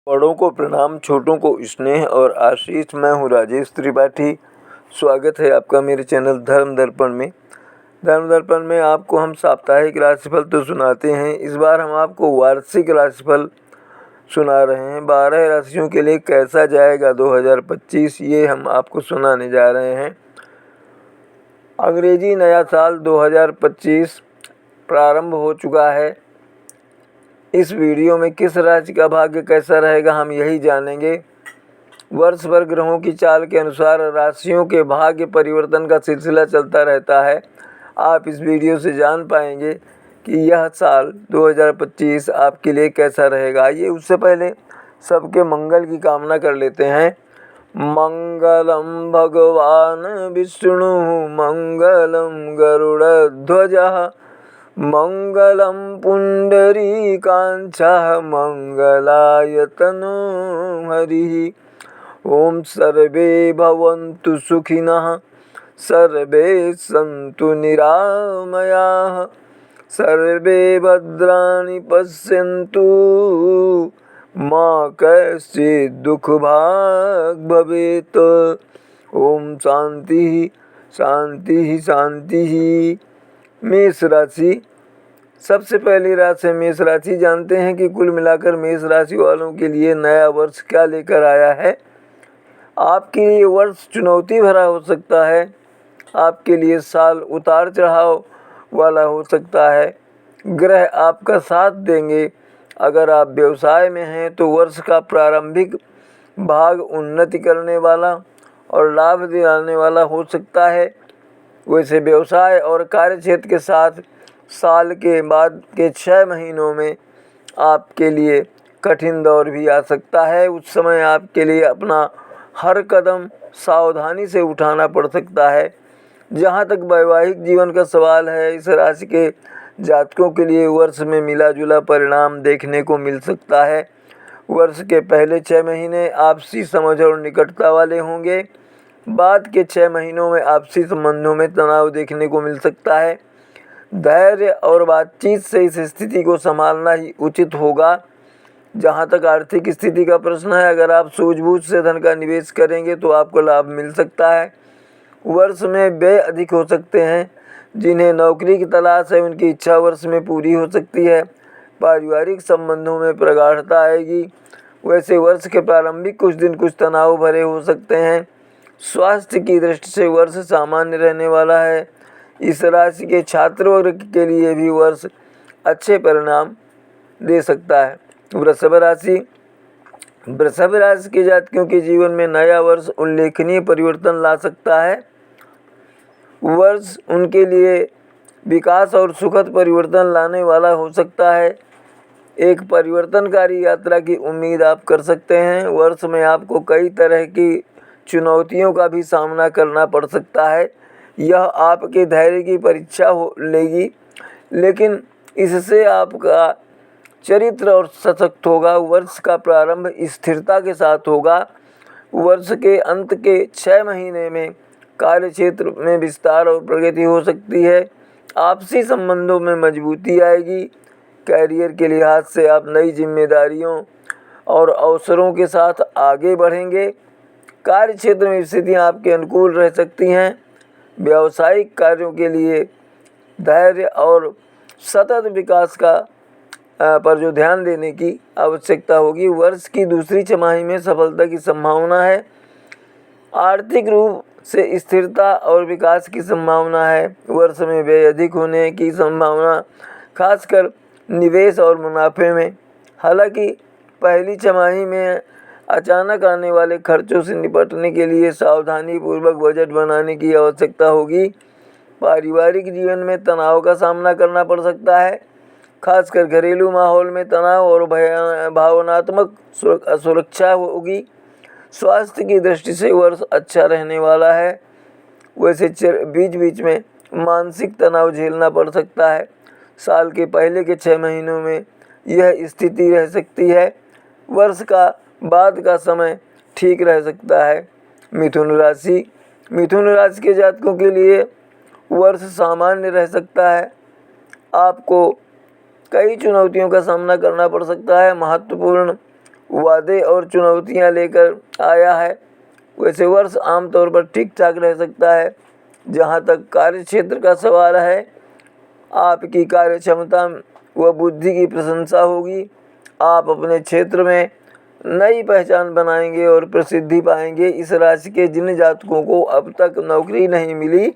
बड़ों को प्रणाम, छोटों को स्नेह और आशीष। मैं हूँ राजेश त्रिपाठी। स्वागत है आपका मेरे चैनल धर्म दर्पण में। धर्म दर्पण में आपको हम साप्ताहिक राशिफल तो सुनाते हैं, इस बार हम आपको वार्षिक राशिफल सुना रहे हैं। 12 राशियों के लिए कैसा जाएगा 2025, ये हम आपको सुनाने जा रहे हैं। अंग्रेजी नया साल 2025 प्रारंभ हो चुका है। इस वीडियो में किस राशि का भाग्य कैसा रहेगा हम यही जानेंगे। वर्ष भर ग्रहों की चाल के अनुसार राशियों के भाग्य परिवर्तन का सिलसिला चलता रहता है। आप इस वीडियो से जान पाएंगे कि यह साल 2025 आपके लिए कैसा रहेगा। आइए उससे पहले सबके मंगल की कामना कर लेते हैं। मंगलम भगवान विष्णु मंगलम गरुड़ध्वजः मंगलम पुंडरीकाक्षः मंगलाय तनोहरिः। ओम सर्वे भवन्तु सुखिनः सर्वे सन्तु निरामयाः सर्वे भद्राणि पश्यन्तु मा कश्चित् दुःखभाग् भवेत्। ओम शांति शांति शांति। मेष राशि, सबसे पहली राशि मेष राशि। जानते हैं कि कुल मिलाकर मेष राशि वालों के लिए नया वर्ष क्या लेकर आया है। आपके लिए वर्ष चुनौती भरा हो सकता है। आपके लिए साल उतार चढ़ाव वाला हो सकता है। ग्रह आपका साथ देंगे। अगर आप व्यवसाय में हैं तो वर्ष का प्रारंभिक भाग उन्नति करने वाला और लाभ दिलाने वाला हो सकता है। वैसे व्यवसाय और कार्यक्षेत्र के साथ साल के बाद के 6 महीनों में आपके लिए कठिन दौर भी आ सकता है। उस समय आपके लिए अपना हर कदम सावधानी से उठाना पड़ सकता है। जहाँ तक वैवाहिक जीवन का सवाल है, इस राशि के जातकों के लिए वर्ष में मिला जुला परिणाम देखने को मिल सकता है। वर्ष के पहले 6 महीने आपसी समझ और निकटता वाले होंगे। बाद के 6 महीनों में आपसी संबंधों में तनाव देखने को मिल सकता है। धैर्य और बातचीत से इस स्थिति को संभालना ही उचित होगा। जहां तक आर्थिक स्थिति का प्रश्न है, अगर आप सूझबूझ से धन का निवेश करेंगे तो आपको लाभ मिल सकता है। वर्ष में व्यय अधिक हो सकते हैं। जिन्हें नौकरी की तलाश है उनकी इच्छा वर्ष में पूरी हो सकती है। पारिवारिक संबंधों में प्रगाढ़ता आएगी। वैसे वर्ष के प्रारंभिक कुछ दिन कुछ तनाव भरे हो सकते हैं। स्वास्थ्य की दृष्टि से वर्ष सामान्य रहने वाला है। इस राशि के छात्र वर्ग के लिए भी वर्ष अच्छे परिणाम दे सकता है। वृषभ राशि, वृषभ राशि के जातकों के जीवन में नया वर्ष उल्लेखनीय परिवर्तन ला सकता है। वर्ष उनके लिए विकास और सुखद परिवर्तन लाने वाला हो सकता है। एक परिवर्तनकारी यात्रा की उम्मीद आप कर सकते हैं। वर्ष में आपको कई तरह की चुनौतियों का भी सामना करना पड़ सकता है। यह आपके धैर्य की परीक्षा लेगी, लेकिन इससे आपका चरित्र और सशक्त होगा। वर्ष का प्रारंभ स्थिरता के साथ होगा। वर्ष के अंत के 6 महीने में कार्यक्षेत्र में विस्तार और प्रगति हो सकती है। आपसी संबंधों में मजबूती आएगी। कैरियर के लिहाज से आप नई जिम्मेदारियों और अवसरों के साथ आगे बढ़ेंगे। कार्य क्षेत्र में स्थितियाँ आपके अनुकूल रह सकती हैं। व्यावसायिक कार्यों के लिए धैर्य और सतत विकास का पर जो ध्यान देने की आवश्यकता होगी। वर्ष की दूसरी छमाही में सफलता की संभावना है। आर्थिक रूप से स्थिरता और विकास की संभावना है। वर्ष में व्यय अधिक होने की संभावना, खासकर निवेश और मुनाफे में। हालांकि पहली छमाही में अचानक आने वाले खर्चों से निपटने के लिए सावधानी पूर्वक बजट बनाने की आवश्यकता होगी। पारिवारिक जीवन में तनाव का सामना करना पड़ सकता है। खासकर घरेलू माहौल में तनाव और भावनात्मक असुरक्षा होगी। स्वास्थ्य की दृष्टि से वर्ष अच्छा रहने वाला है। वैसे बीच बीच में मानसिक तनाव झेलना पड़ सकता है। साल के पहले के 6 महीनों में यह स्थिति रह सकती है। वर्ष का बाद का समय ठीक रह सकता है। मिथुन राशि, मिथुन राशि के जातकों के लिए वर्ष सामान्य रह सकता है। आपको कई चुनौतियों का सामना करना पड़ सकता है। महत्वपूर्ण वादे और चुनौतियां लेकर आया है। वैसे वर्ष आमतौर पर ठीक ठाक रह सकता है। जहां तक कार्य क्षेत्र का सवाल है, आपकी कार्य क्षमता व बुद्धि की प्रशंसा होगी। आप अपने क्षेत्र में नई पहचान बनाएंगे और प्रसिद्धि पाएंगे। इस राशि के जिन जातकों को अब तक नौकरी नहीं मिली,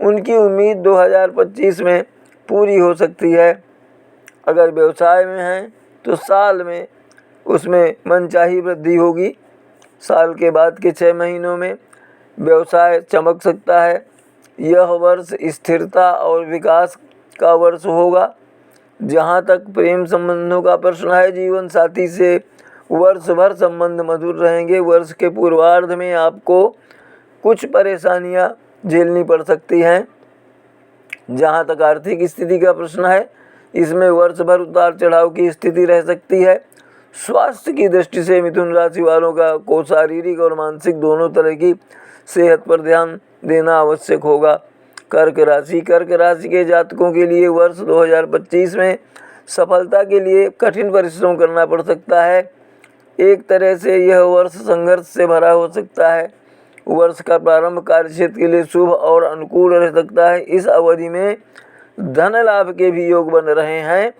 उनकी उम्मीद 2025 में पूरी हो सकती है। अगर व्यवसाय में हैं तो साल में उसमें मनचाही वृद्धि होगी। साल के बाद के 6 महीनों में व्यवसाय चमक सकता है। यह वर्ष स्थिरता और विकास का वर्ष होगा। जहाँ तक प्रेम संबंधों का प्रश्न है, जीवन साथी से वर्ष भर संबंध मधुर रहेंगे। वर्ष के पूर्वार्ध में आपको कुछ परेशानियां झेलनी पड़ सकती हैं। जहाँ तक आर्थिक स्थिति का प्रश्न है, इसमें वर्ष भर उतार चढ़ाव की स्थिति रह सकती है। स्वास्थ्य की दृष्टि से मिथुन राशि वालों को शारीरिक और मानसिक दोनों तरह की सेहत पर ध्यान देना आवश्यक होगा। कर्क राशि के जातकों के लिए वर्ष 2025 में सफलता के लिए कठिन परिश्रम करना पड़ सकता है। एक तरह से यह वर्ष संघर्ष से भरा हो सकता है। वर्ष का प्रारंभ कार्यक्षेत्र के लिए शुभ और अनुकूल रह सकता है। इस अवधि में धन लाभ के भी योग बन रहे हैं।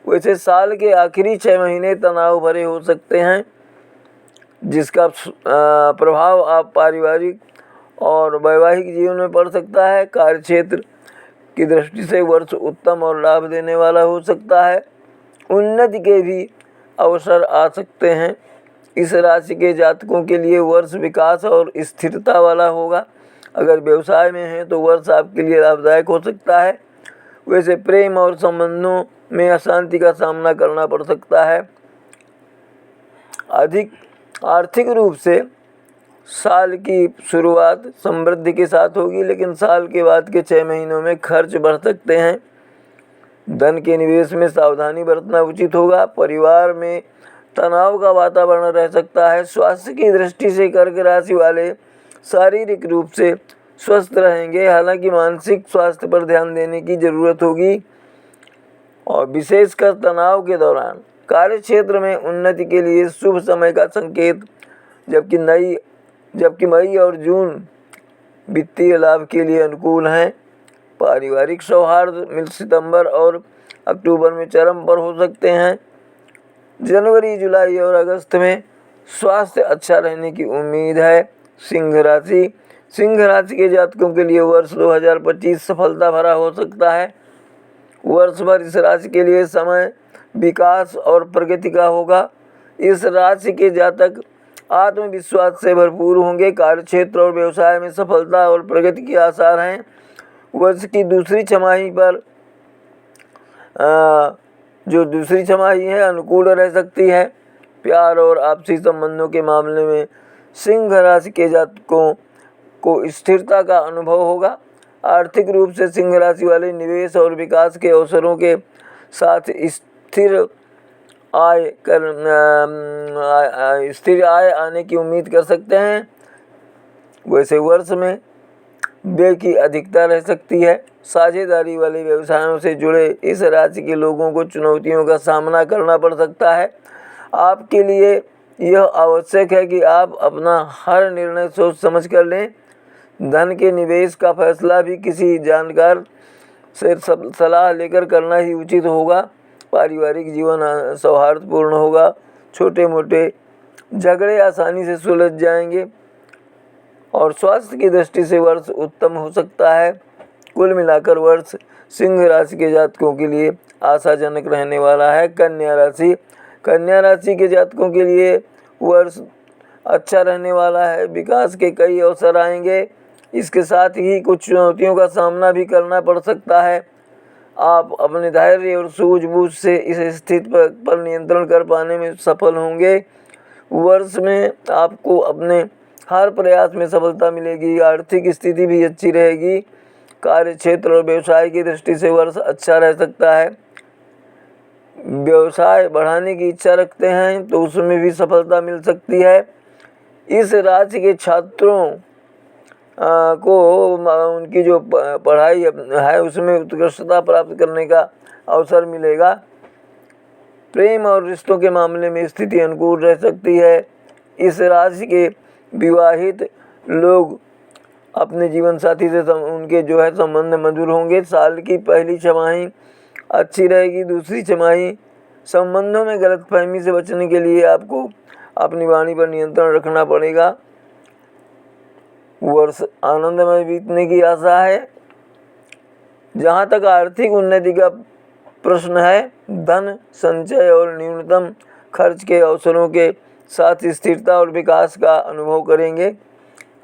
वैसे साल के आखिरी 6 महीने तनाव भरे हो सकते हैं, जिसका प्रभाव आप पारिवारिक और वैवाहिक जीवन में पड़ सकता है। कार्यक्षेत्र की दृष्टि से वर्ष उत्तम और लाभ देने वाला हो सकता है। उन्नति के भी अवसर आ सकते हैं। इस राशि के जातकों के लिए वर्ष विकास और स्थिरता वाला होगा। अगर व्यवसाय में हैं तो वर्ष आपके लिए लाभदायक हो सकता है। वैसे प्रेम और संबंधों में अशांति का सामना करना पड़ सकता है। अधिक आर्थिक रूप से साल की शुरुआत समृद्धि के साथ होगी, लेकिन साल के बाद के 6 महीनों में खर्च बढ़ सकते हैं। धन के निवेश में सावधानी बरतना उचित होगा। परिवार में तनाव का वातावरण रह सकता है। स्वास्थ्य की दृष्टि से कर्क राशि वाले शारीरिक रूप से स्वस्थ रहेंगे, हालांकि मानसिक स्वास्थ्य पर ध्यान देने की जरूरत होगी। और विशेषकर तनाव के दौरान कार्य क्षेत्र में उन्नति के लिए शुभ समय का संकेत, जबकि मई और जून वित्तीय लाभ के लिए अनुकूल हैं। पारिवारिक सौहार्द सितंबर और अक्टूबर में चरम पर हो सकते हैं। जनवरी, जुलाई और अगस्त में स्वास्थ्य अच्छा रहने की उम्मीद है। सिंह राशि के जातकों के लिए वर्ष 2025 सफलता भरा हो सकता है। वर्ष भर इस राशि के लिए समय विकास और प्रगति का होगा। इस राशि के जातक आत्मविश्वास से भरपूर होंगे। कार्यक्षेत्र और व्यवसाय में सफलता और प्रगति के आसार हैं। वर्ष की दूसरी छमाही पर जो दूसरी छमाही है अनुकूल रह सकती है। प्यार और आपसी संबंधों के मामले में सिंह राशि के जातकों को स्थिरता का अनुभव होगा। आर्थिक रूप से सिंह राशि वाले निवेश और विकास के अवसरों के साथ स्थिर आय आने की उम्मीद कर सकते हैं। वैसे वर्ष में व्यय की अधिकता रह सकती है। साझेदारी वाले व्यवसायों से जुड़े इस राशि के लोगों को चुनौतियों का सामना करना पड़ सकता है। आपके लिए यह आवश्यक है कि आप अपना हर निर्णय सोच समझ कर लें। धन के निवेश का फैसला भी किसी जानकार से सलाह लेकर करना ही उचित होगा। पारिवारिक जीवन सौहार्दपूर्ण होगा। छोटे मोटे झगड़े आसानी से सुलझ जाएंगे और स्वास्थ्य की दृष्टि से वर्ष उत्तम हो सकता है। कुल मिलाकर वर्ष सिंह राशि के जातकों के लिए आशाजनक रहने वाला है। कन्या राशि के जातकों के लिए वर्ष अच्छा रहने वाला है। विकास के कई अवसर आएंगे। इसके साथ ही कुछ चुनौतियों का सामना भी करना पड़ सकता है। आप अपने धैर्य और सूझबूझ से इस स्थिति पर नियंत्रण कर पाने में सफल होंगे। वर्ष में आपको अपने हर प्रयास में सफलता मिलेगी। आर्थिक स्थिति भी अच्छी रहेगी। कार्य क्षेत्र और व्यवसाय की दृष्टि से वर्ष अच्छा रह सकता है। व्यवसाय बढ़ाने की इच्छा रखते हैं तो उसमें भी सफलता मिल सकती है। इस राशि के छात्रों को उनकी जो पढ़ाई है उसमें उत्कृष्टता प्राप्त करने का अवसर मिलेगा। प्रेम और रिश्तों के मामले में स्थिति अनुकूल रह सकती है। इस राशि के विवाहित लोग अपने जीवन साथी से उनके संबंध मधुर होंगे। साल की पहली छमाही अच्छी रहेगी। दूसरी छमाही संबंधों में गलतफहमी से बचने के लिए आपको अपनी वाणी पर नियंत्रण रखना पड़ेगा। वर्ष आनंदमय बीतने की आशा है। जहाँ तक आर्थिक उन्नति का प्रश्न है, धन संचय और न्यूनतम खर्च के अवसरों के साथ स्थिरता और विकास का अनुभव करेंगे।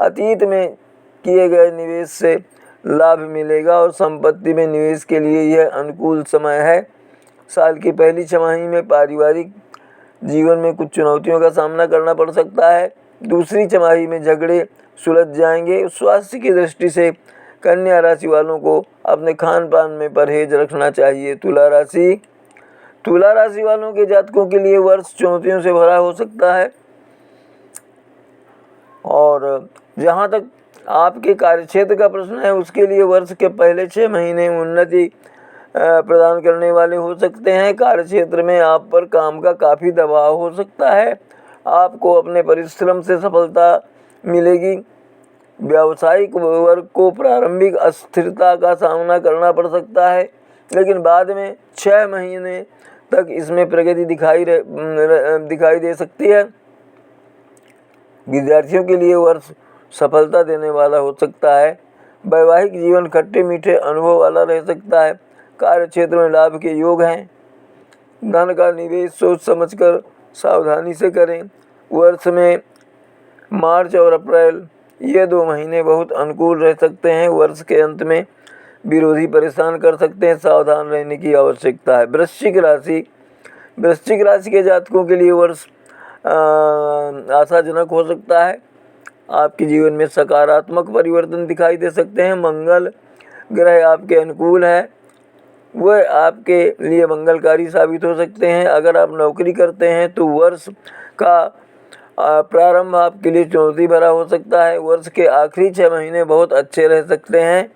अतीत में किए गए निवेश से लाभ मिलेगा और संपत्ति में निवेश के लिए यह अनुकूल समय है। साल की पहली छमाही में पारिवारिक जीवन में कुछ चुनौतियों का सामना करना पड़ सकता है। दूसरी छमाही में झगड़े सुलझ जाएंगे। स्वास्थ्य की दृष्टि से कन्या राशि वालों को अपने खान पान में परहेज रखना चाहिए। तुला राशि वालों के जातकों के लिए वर्ष चुनौतियों से भरा हो सकता है। और जहाँ तक आपके कार्यक्षेत्र का प्रश्न है, उसके लिए वर्ष के पहले 6 महीने उन्नति प्रदान करने वाले हो सकते हैं। कार्यक्षेत्र में आप पर काम का काफ़ी दबाव हो सकता है। आपको अपने परिश्रम से सफलता मिलेगी। व्यावसायिक वर्ग को प्रारंभिक अस्थिरता का सामना करना पड़ सकता है, लेकिन बाद में 6 महीने तक इसमें प्रगति दिखाई दे सकती है। विद्यार्थियों के लिए वर्ष सफलता देने वाला हो सकता है। वैवाहिक जीवन खट्टे मीठे अनुभव वाला रह सकता है। कार्य क्षेत्र में लाभ के योग हैं। धन का निवेश सोच समझकर सावधानी से करें। वर्ष में मार्च और अप्रैल ये 2 महीने बहुत अनुकूल रह सकते हैं। वर्ष के अंत में विरोधी परेशान कर सकते हैं, सावधान रहने की आवश्यकता है। वृश्चिक राशि के जातकों के लिए वर्ष आशाजनक हो सकता है। आपके जीवन में सकारात्मक परिवर्तन दिखाई दे सकते हैं। मंगल ग्रह आपके अनुकूल है, वह आपके लिए मंगलकारी साबित हो सकते हैं। अगर आप नौकरी करते हैं तो वर्ष का प्रारंभ आपके लिए चुनौती भरा हो सकता है। वर्ष के आखिरी 6 महीने बहुत अच्छे रह सकते हैं।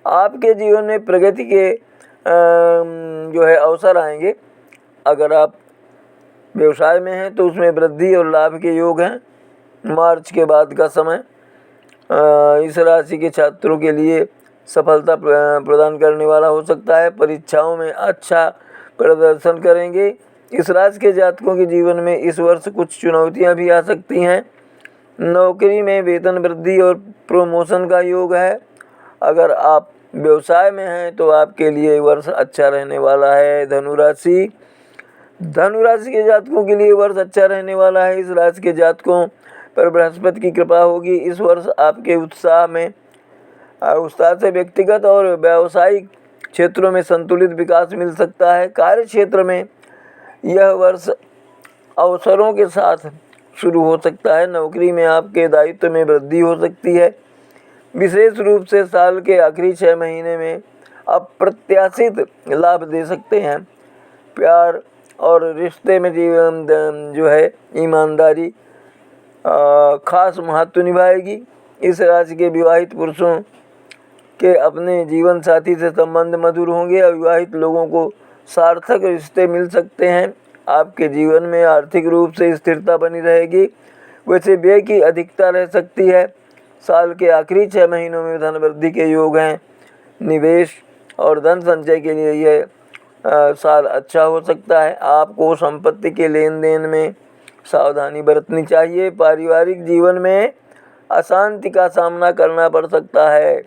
आपके जीवन में प्रगति के अवसर आएंगे। अगर आप व्यवसाय में हैं तो उसमें वृद्धि और लाभ के योग हैं। मार्च के बाद का समय इस राशि के छात्रों के लिए सफलता प्रदान करने वाला हो सकता है। परीक्षाओं में अच्छा प्रदर्शन करेंगे। इस राशि के जातकों के जीवन में इस वर्ष कुछ चुनौतियां भी आ सकती हैं। नौकरी में वेतन वृद्धि और प्रमोशन का योग है। अगर आप व्यवसाय में हैं तो आपके लिए वर्ष अच्छा रहने वाला है। धनुराशि के जातकों के लिए वर्ष अच्छा रहने वाला है। इस राशि के जातकों पर बृहस्पति की कृपा होगी। इस वर्ष आपके उत्साह से व्यक्तिगत और व्यावसायिक क्षेत्रों में संतुलित विकास मिल सकता है। कार्य क्षेत्र में यह वर्ष अवसरों के साथ शुरू हो सकता है। नौकरी में आपके दायित्व में वृद्धि हो सकती है। विशेष रूप से साल के आखिरी 6 महीने में अप्रत्याशित लाभ दे सकते हैं। प्यार और रिश्ते में ईमानदारी खास महत्व निभाएगी। इस राशि के विवाहित पुरुषों के अपने जीवन साथी से संबंध मधुर होंगे। अविवाहित लोगों को सार्थक रिश्ते मिल सकते हैं। आपके जीवन में आर्थिक रूप से स्थिरता बनी रहेगी। वैसे व्यय की अधिकता रह सकती है। साल के आखिरी 6 महीनों में धन वृद्धि के योग हैं। निवेश और धन संचय के लिए यह साल अच्छा हो सकता है। आपको संपत्ति के लेन देन में सावधानी बरतनी चाहिए। पारिवारिक जीवन में अशांति का सामना करना पड़ सकता है।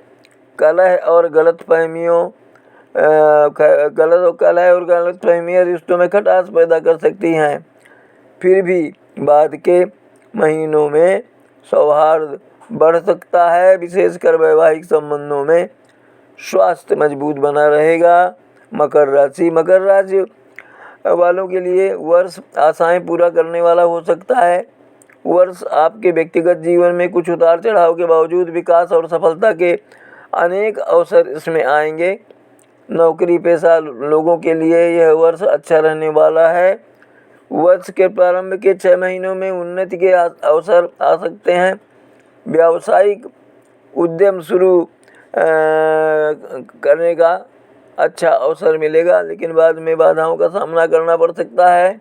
कलह और गलतफहमियां रिश्तों में खटास पैदा कर सकती हैं। फिर भी बाद के महीनों में सौहार्द बढ़ सकता है। विशेषकर वैवाहिक संबंधों में स्वास्थ्य मजबूत बना रहेगा। मकर राशि वालों के लिए वर्ष आशाएं पूरा करने वाला हो सकता है। वर्ष आपके व्यक्तिगत जीवन में कुछ उतार चढ़ाव के बावजूद विकास और सफलता के अनेक अवसर इसमें आएंगे। नौकरी पेशा लोगों के लिए यह वर्ष अच्छा रहने वाला है। वर्ष के प्रारंभ के 6 महीनों में उन्नति के अवसर आ सकते हैं। व्यावसायिक उद्यम शुरू करने का अच्छा अवसर मिलेगा, लेकिन बाद में बाधाओं का सामना करना पड़ सकता है।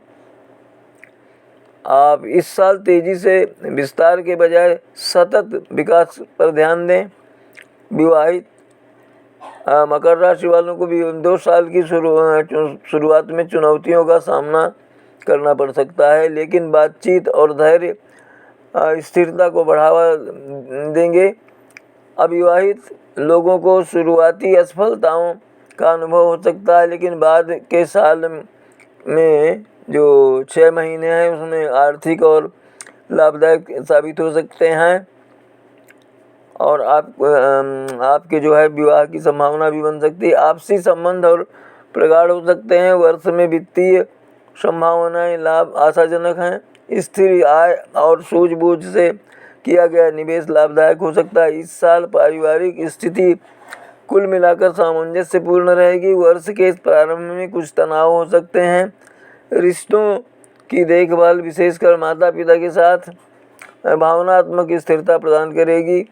आप इस साल तेजी से विस्तार के बजाय सतत विकास पर ध्यान दें। विवाहित मकर राशि वालों को भी 2 साल की शुरुआत में चुनौतियों का सामना करना पड़ सकता है, लेकिन बातचीत और धैर्य स्थिरता को बढ़ावा देंगे। अविवाहित लोगों को शुरुआती असफलताओं का अनुभव हो सकता है, लेकिन बाद के साल में जो 6 महीने हैं उसमें आर्थिक और लाभदायक साबित हो सकते हैं। और आपके जो है विवाह की संभावना भी बन सकती है। आपसी संबंध और प्रगाढ़ हो सकते हैं। वर्ष में वित्तीय संभावनाएं लाभ आशाजनक हैं। स्थिर आय और सूझबूझ से किया गया निवेश लाभदायक हो सकता है। इस साल पारिवारिक स्थिति कुल मिलाकर सामंजस्यपूर्ण रहेगी। वर्ष के प्रारंभ में कुछ तनाव हो सकते हैं। रिश्तों की देखभाल विशेषकर माता पिता के साथ भावनात्मक स्थिरता प्रदान करेगी।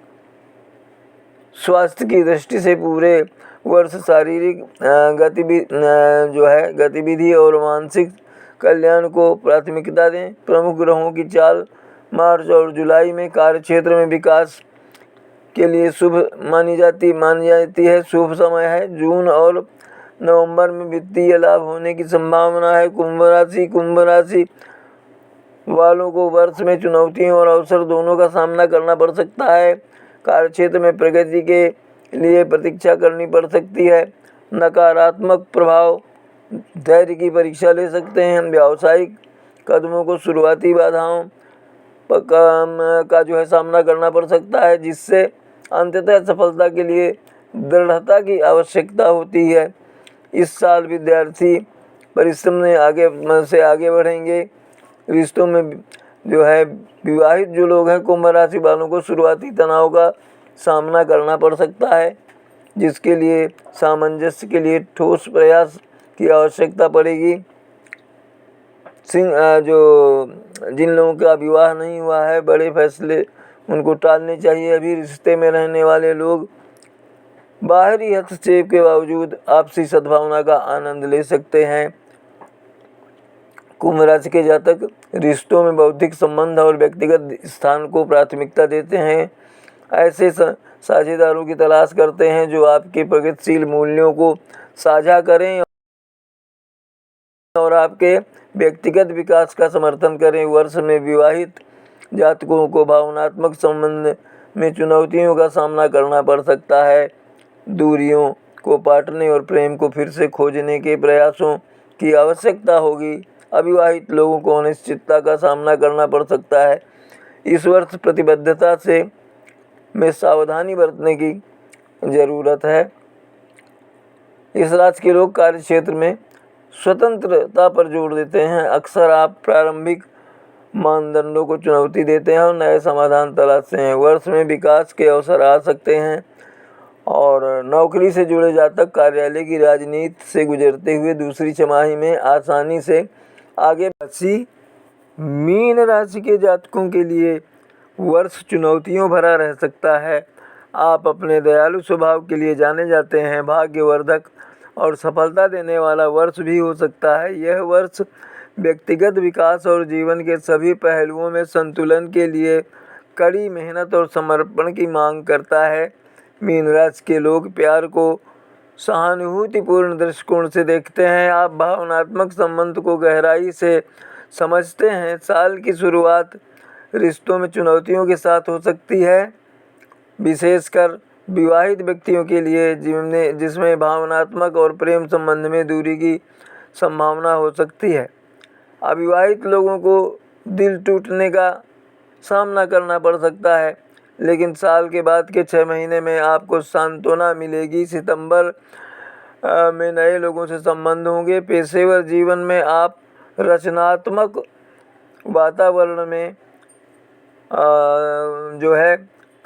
स्वास्थ्य की दृष्टि से पूरे वर्ष शारीरिक गतिविधि और मानसिक कल्याण को प्राथमिकता दें। प्रमुख ग्रहों की चाल मार्च और जुलाई में कार्यक्षेत्र में विकास के लिए शुभ मानी जाती है। शुभ समय है। जून और नवंबर में वित्तीय लाभ होने की संभावना है। कुंभ राशि वालों को वर्ष में चुनौतियों और अवसर दोनों का सामना करना पड़ सकता है। कार्यक्षेत्र में प्रगति के लिए प्रतीक्षा करनी पड़ सकती है। नकारात्मक प्रभाव धैर्य की परीक्षा ले सकते हैं। व्यावसायिक कदमों को शुरुआती बाधाओं का जो है सामना करना पड़ सकता है, जिससे अंततः सफलता के लिए दृढ़ता की आवश्यकता होती है। इस साल विद्यार्थी परिश्रम में आगे बढ़ेंगे। रिश्तों में जो है विवाहित जो लोग हैं कुंभ राशि वालों को शुरुआती तनाव का सामना करना पड़ सकता है, जिसके लिए सामंजस्य के लिए ठोस प्रयास की आवश्यकता पड़ेगी। जिन लोगों का विवाह नहीं हुआ है, बड़े फैसले उनको टालने चाहिए। अभी रिश्ते में रहने वाले लोग बाहरी हस्तक्षेप के बावजूद आपसी सद्भावना का आनंद ले सकते हैं। कुंभ राशि के जातक रिश्तों में बौद्धिक संबंध और व्यक्तिगत स्थान को प्राथमिकता देते हैं। ऐसे साझेदारों की तलाश करते हैं जो आपके प्रगतिशील मूल्यों को साझा करें और आपके व्यक्तिगत विकास का समर्थन करें। वर्ष में विवाहित जातकों को भावनात्मक संबंध में चुनौतियों का सामना करना पड़ सकता है। दूरियों को पाटने और प्रेम को फिर से खोजने के प्रयासों की आवश्यकता होगी। अविवाहित लोगों को अनिश्चितता का सामना करना पड़ सकता है। इस वर्ष प्रतिबद्धता में सावधानी बरतने की ज़रूरत है। इस राशि के लोग कार्य क्षेत्र में स्वतंत्रता पर जोर देते हैं। अक्सर आप प्रारंभिक मानदंडों को चुनौती देते हैं और नए समाधान तलाशते हैं। वर्ष में विकास के अवसर आ सकते हैं और नौकरी से जुड़े जातक कार्यालय की राजनीति से गुजरते हुए दूसरी छमाही में आसानी से आगे बढ़ी। मीन राशि के जातकों के लिए वर्ष चुनौतियों भरा रह सकता है। आप अपने दयालु स्वभाव के लिए जाने जाते हैं। भाग्यवर्धक और सफलता देने वाला वर्ष भी हो सकता है। यह वर्ष व्यक्तिगत विकास और जीवन के सभी पहलुओं में संतुलन के लिए कड़ी मेहनत और समर्पण की मांग करता है। मीन राशि के लोग प्यार को सहानुभूतिपूर्ण दृष्टिकोण से देखते हैं। आप भावनात्मक संबंध को गहराई से समझते हैं। साल की शुरुआत रिश्तों में चुनौतियों के साथ हो सकती है, विशेषकर विवाहित व्यक्तियों के लिए जिसमें भावनात्मक और प्रेम संबंध में दूरी की संभावना हो सकती है। अविवाहित लोगों को दिल टूटने का सामना करना पड़ सकता है, लेकिन साल के बाद के 6 महीने में आपको सांत्वना मिलेगी। सितंबर में नए लोगों से संबंध होंगे। पेशेवर जीवन में आप रचनात्मक वातावरण में जो है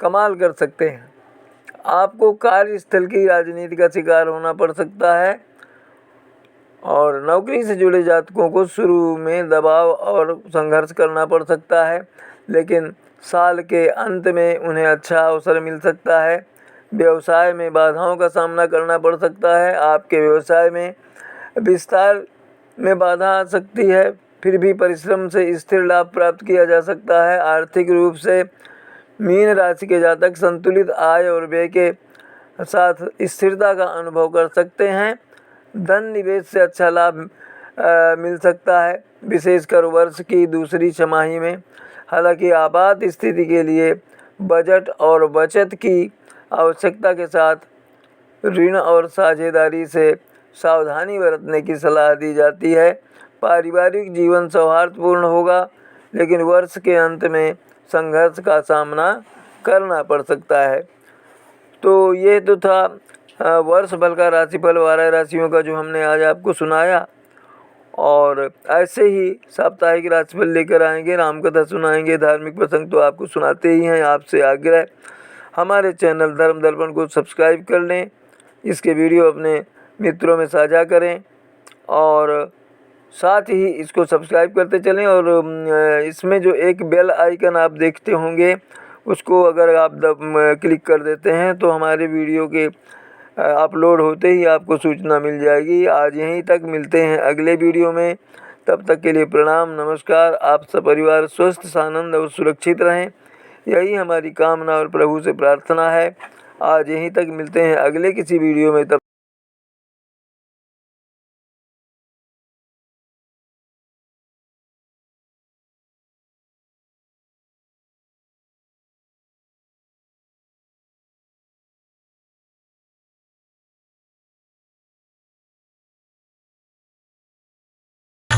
कमाल कर सकते हैं। आपको कार्यस्थल की राजनीति का शिकार होना पड़ सकता है और नौकरी से जुड़े जातकों को शुरू में दबाव और संघर्ष करना पड़ सकता है, लेकिन साल के अंत में उन्हें अच्छा अवसर मिल सकता है। व्यवसाय में बाधाओं का सामना करना पड़ सकता है। आपके व्यवसाय में विस्तार में बाधा आ सकती है, फिर भी परिश्रम से स्थिर लाभ प्राप्त किया जा सकता है। आर्थिक रूप से मीन राशि के जातक संतुलित आय और व्यय के साथ स्थिरता का अनुभव कर सकते हैं। धन निवेश से अच्छा लाभ मिल सकता है, विशेषकर वर्ष की दूसरी छमाही में। हालांकि आपात स्थिति के लिए बजट और बचत की आवश्यकता के साथ ऋण और साझेदारी से सावधानी बरतने की सलाह दी जाती है। पारिवारिक जीवन सौहार्दपूर्ण होगा, लेकिन वर्ष के अंत में संघर्ष का सामना करना पड़ सकता है। तो ये तो था वर्ष भर का राशिफल 12 राशियों का जो हमने आज आपको सुनाया। और ऐसे ही साप्ताहिक राशिफल लेकर आएंगे, रामकथा सुनाएंगे, धार्मिक प्रसंग तो आपको सुनाते ही हैं। आपसे आग्रह, हमारे चैनल धर्म दर्पण को सब्सक्राइब कर लें, इसके वीडियो अपने मित्रों में साझा करें और साथ ही इसको सब्सक्राइब करते चलें। और इसमें जो एक बेल आइकन आप देखते होंगे, उसको अगर आप क्लिक कर देते हैं तो हमारे वीडियो के अपलोड होते ही आपको सूचना मिल जाएगी। आज यहीं तक, मिलते हैं अगले वीडियो में। तब तक के लिए प्रणाम, नमस्कार। आप सब परिवार स्वस्थ, सानंद और सुरक्षित रहें, यही हमारी कामना और प्रभु से प्रार्थना है। आज यहीं तक, मिलते हैं अगले किसी वीडियो में। तब